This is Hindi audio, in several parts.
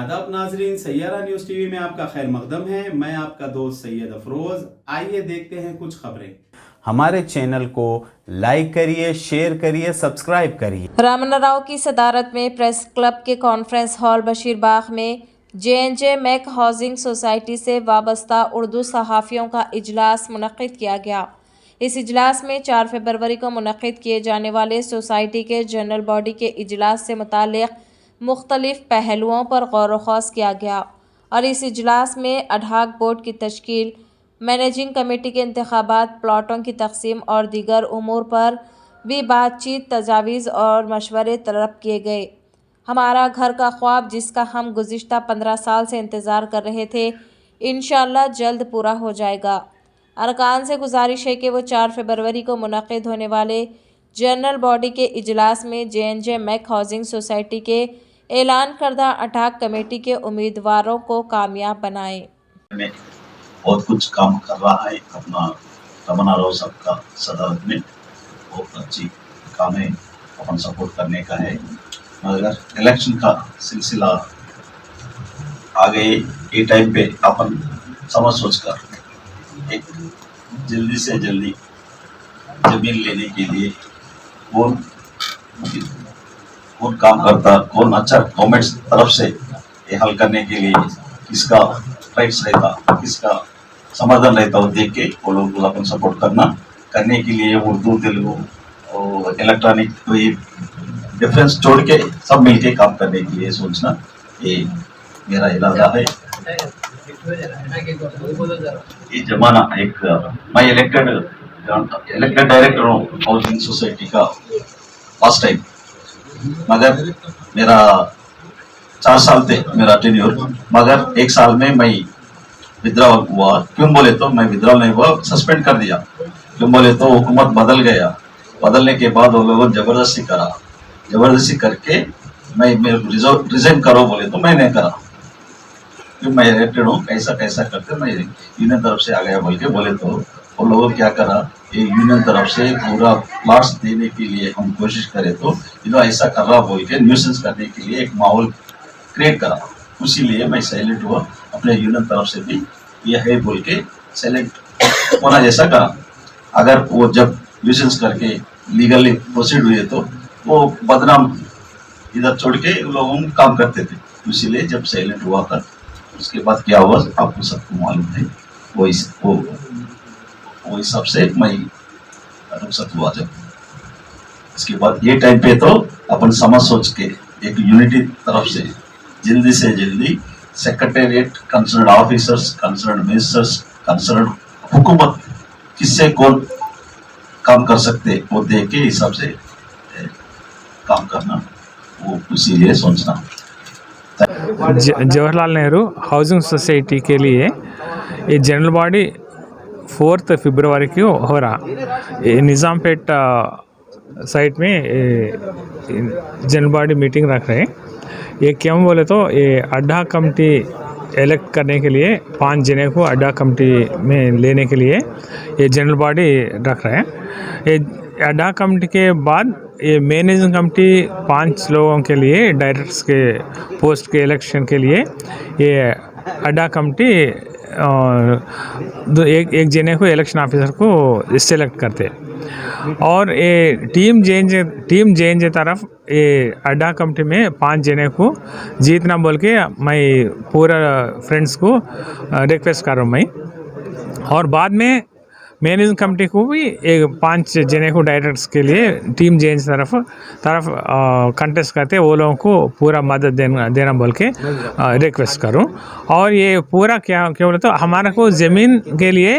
आदाब नाजरीन, सैयारा न्यूज़ टीवी में आपका खैर मकदम है। मैं आपका दोस्त सैयद अफरोज़। आइए देखते हैं कुछ खबरें। हमारे चैनल को लाइक करिए, शेयर करिए, सब्सक्राइब करिए। रामन्ना राव की सदारत में प्रेस क्लब के कॉन्फ्रेंस हॉल बशीरबाग में जे मैक हाउसिंग सोसाइटी से वाबस्ता उर्दू सहाफ़ियों का इजलास मुनक़्क़िद किया गया। इस इजलास में 4 फरवरी को मुनक़्क़िद किए जाने वाले सोसाइटी के जनरल बॉडी के इजलास से मुताल्लिक़ मुख्तलिफ़ पहलुओं पर गौर व ख़ौस किया गया और इस इजलास में अडहॉक बोर्ड की तश्कील, मैनेजिंग कमेटी के इंतखाबात, प्लाटों की तकसीम और दीगर उमूर पर भी बातचीत, तजावीज़ और मशवरे तलब किए गए। हमारा घर का ख्वाब, जिसका हम गुज़िश्ता 15 साल से इंतज़ार कर रहे थे, इंशाअल्लाह जल्द पूरा हो जाएगा। अरकान से गुजारिश है कि वो 4 फरवरी को मुनक़्क़िद होने वाले जनरल बॉडी के इजलास में जे मैक हाउसिंग सोसाइटी के ऐलान करदा अडहॉक कमेटी के उम्मीदवारों को कामयाब बनाएं। बहुत कुछ काम कर रहा है अपना रामन्ना राव साहब का सदारत में। बहुत अच्छी काम है, अपन सपोर्ट करने का है। मगर इलेक्शन का सिलसिला आ गए, ये टाइम पे अपन समझ सोच कर एक जल्दी से जल्दी जमीन लेने के लिए कौन काम करता, कौन अच्छा गवर्नमेंट तरफ से ये हल करने के लिए किसका राइट्स रहता, किसका समाधान रहता, वो देख के वो लोग को अपन सपोर्ट करने के लिए उर्दू, तेलुगु और इलेक्ट्रॉनिक कोई डिफरेंस छोड़ के सब मिलके काम करने के लिए सोचना, ये मेरा इरादा है। ये जमाना एक मैं इलेक्टेड डायरेक्टर हूँ हाउसिंग सोसाइटी का फर्स्ट टाइम। मगर मेरा 4 साल थे मेरा टेन्योर, मगर 1 साल में मैं विद्रॉल हुआ। क्यों बोले तो मैं विद्रॉल नहीं हुआ, सस्पेंड कर दिया। क्यों बोले तो हुकूमत बदल गया, बदलने के बाद वो लोगों जबरदस्ती करा, जबरदस्ती करके मैं रिजाइन करो बोले तो मैं नहीं करा। क्यों मैं इलेक्टेड हूँ, कैसा कैसा करके मैं यूनियन तरफ से आ गया बोल के बोले तो वो लोगों क्या करा, ये यूनियन तरफ से पूरा प्लाट्स देने के लिए हम कोशिश करें तो ऐसा कर रहा बोल के न्यूसेंस करने के लिए एक माहौल क्रिएट करा। उसीलिए मैं साइलेंट हुआ, अपने यूनियन तरफ से भी ये है बोल के साइलेंट होना जैसा करा। अगर वो जब न्यूसेंस करके लीगली प्रोसीड हुए तो वो बदनाम इधर छोड़ के लोगों काम करते थे। इसीलिए जब साइलेंट हुआ था, उसके बाद क्या हुआ आपको सबको मालूम है। वो हिसाब से मैं रुखसत हुआ। जब इसके बाद ये टाइम पे तो अपन समझ सोच के एक यूनिटी तरफ से जल्दी secretariat, concern officers, concern ministers, concern हुकूमत किससे कौन काम कर सकते वो देख के हिसाब से काम करना, वो इसीलिए सोचना। जवाहरलाल नेहरू हाउसिंग सोसाइटी के लिए ये जनरल बॉडी 4 फरवरी को हो रहा। ये निज़ामपेट साइट में जनरल बॉडी मीटिंग रख रहे हैं। ये क्यों बोले तो ये अड्डा कमेटी इलेक्ट करने के लिए 5 जने को अड्डा कमेटी में लेने के लिए ये जनरल बॉडी रख रहे हैं। ये अड्डा कमेटी के बाद ये मैनेजिंग कमेटी 5 लोगों के लिए डायरेक्टर्स के पोस्ट के इलेक्शन के लिए ये अड्डा कमेटी एक जने को इलेक्शन ऑफिसर को सेलेक्ट करते। और ये टीम चेंज तरफ ये अड्डा कमेटी में 5 जने को जीतना बोल के मैं पूरा फ्रेंड्स को रिक्वेस्ट कर रहा हूँ मैं। और बाद में मैनेजिंग कमेटी को भी एक 5 जने को डायरेक्टर्स के लिए टीम चेंज तरफ कंटेस्ट करते, वो लोगों को पूरा मदद देना बोल के रिक्वेस्ट करूं। और ये पूरा क्या बोले तो हमारा को ज़मीन के लिए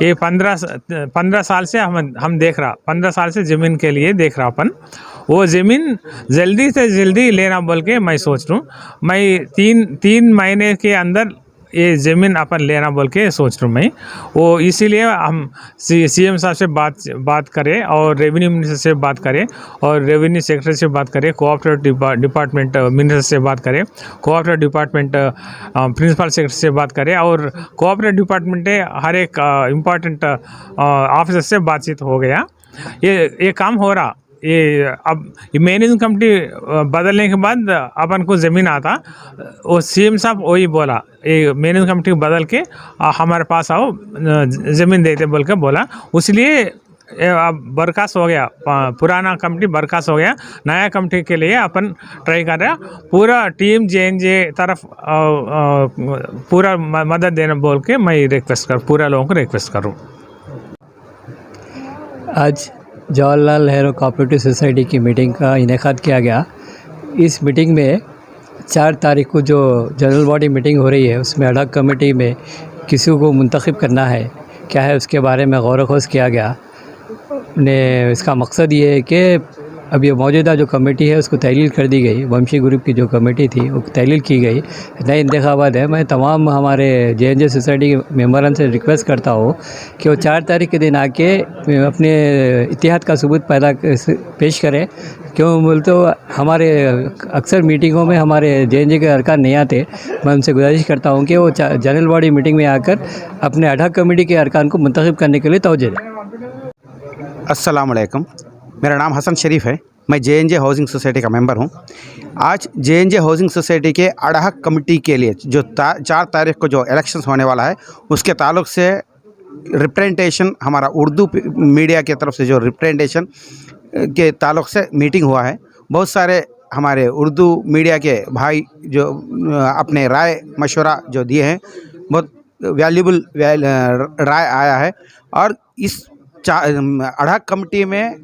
ये 15 साल से हम देख रहा, 15 साल से ज़मीन के लिए देख रहा अपन। वो ज़मीन जल्दी से जल्दी लेना बोल के मैं सोच रहा हूँ। मैं 3 महीने के अंदर ये ज़मीन अपन लेना बोल के सोच रहा हूँ मैं। वो इसीलिए हम सीएम साहब से बात करें और रेवेन्यू मिनिस्टर से बात करें और रेवेन्यू सेक्रेटरी से बात करें, कोऑपरेटिव डिपार्टमेंट मिनिस्टर से बात करें, कोऑपरेटिव डिपार्टमेंट प्रिंसिपल सेक्रेटरी से बात करें और कोऑपरेटिव डिपार्टमेंट हर एक इम्पॉर्टेंट ऑफिसर से बातचीत हो गया। ये काम हो रहा। ये अब ये मैनेजिंग कमेटी बदलने के बाद अपन को ज़मीन आता, वो सीएम साहब वही बोला ये मैनेजिंग कमेटी बदल के हमारे पास आओ ज़मीन देते बोल के बोला। इसलिए अब बर्खास्त हो गया, पुराना कमेटी बर्खास्त हो गया, नया कमेटी के लिए अपन ट्राई कर रहे हैं। पूरा टीम जे तरफ पूरा मदद देना बोल के मैं रिक्वेस्ट पूरा लोगों को रिक्वेस्ट करूँ। आज जवाहरलाल नेहरू कोऑपरेटिव सोसाइटी की मीटिंग का इनेकाद किया गया। इस मीटिंग में 4 तारीख को जो जनरल बॉडी मीटिंग हो रही है उसमें अडॉक कमेटी में किसी को मुंतखब करना है क्या है उसके बारे में गौर व खोज किया गया। ने इसका मकसद ये है कि अब ये मौजूदा जो कमेटी है उसको तहलील कर दी गई। वंशी ग्रुप की जो कमेटी थी वो तहलील की गई, नए इंतखाबात है। मैं तमाम हमारे जे सोसाइटी के मेम्बरन से रिक्वेस्ट करता हूँ कि वो 4 तारीख के दिन आके अपने इत्तेहाद का सबूत पेश करें। क्यों बोलते हो, हमारे अक्सर मीटिंगों में हमारे जे के अरकान नहीं आते। मैं उनसे गुजारिश करता हूँ कि वो जनरल बॉडी मीटिंग में आकर अपने अडॉक कमेटी के अरकान को मुंतखब करने के लिए तवज्जो दें। अस्सलाम वालेकुम, मेरा नाम हसन शरीफ है। मैं जे हाउसिंग सोसाइटी का मेंबर हूं। आज जे हाउसिंग सोसाइटी के अडॉक कमेटी के लिए जो 4 तारीख को जो इलेक्शंस होने वाला है उसके ताल्लुक़ से रिप्रेजेंटेशन हमारा उर्दू मीडिया की तरफ से जो रिप्रेजेंटेशन के ताल्लुक़ से मीटिंग हुआ है। बहुत सारे हमारे उर्दू मीडिया के भाई जो अपने राय मशवरा जो दिए हैं, बहुत वैल्यूबल राय आया है। और इस अडॉक कमेटी में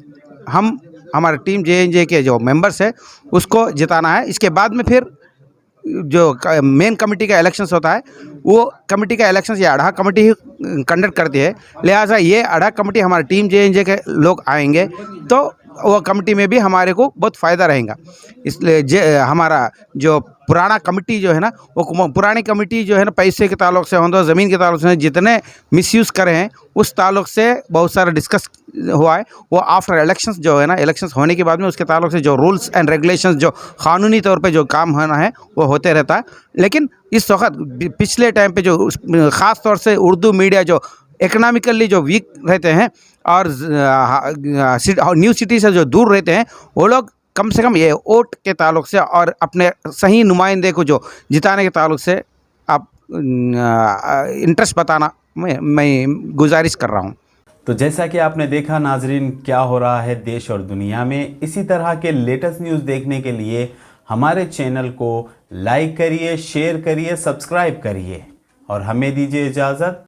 हम हमारे टीम जे के जो मेंबर्स है उसको जिताना है। इसके बाद में फिर जो मेन कमेटी का इलेक्शंस होता है वो कमेटी का इलेक्शंस ये अडॉक कमेटी ही कंडक्ट करती है। लिहाजा ये अडॉक कमेटी हमारे टीम जे के लोग आएंगे तो वो कमेटी में भी हमारे को बहुत फ़ायदा रहेगा। इसलिए हमारा जो पुराना कमेटी जो है ना, वो पुरानी कमेटी जो है ना, पैसे के ताल्लुक़ से हों, ज़मीन के ताल्लुक़ से जितने मिसयूज़ करे हैं उस ताल्लुक़ से बहुत सारा डिस्कस हुआ है। वो आफ्टर इलेक्शंस जो है ना, इलेक्शंस होने के बाद में उसके ताल्लुक़ से जो रूल्स एंड रेगुलेशंस जो क़ानूनी तौर पे जो काम होना है वो होते रहता है। लेकिन इस वक्त पिछले टाइम पे जो ख़ास तौर से उर्दू मीडिया जो इकनॉमिकली जो वीक रहते हैं और न्यू सिटी से जो दूर रहते हैं, वो लोग कम से कम ये वोट के ताल्लुक़ से और अपने सही नुमाइंदे को जो जिताने के ताल्लुक़ से आप इंटरेस्ट बताना मैं गुजारिश कर रहा हूँ। तो जैसा कि आपने देखा नाजरीन, क्या हो रहा है देश और दुनिया में। इसी तरह के लेटेस्ट न्यूज़ देखने के लिए हमारे चैनल को लाइक करिए, शेयर करिए, सब्सक्राइब करिए और हमें दीजिए इजाज़त।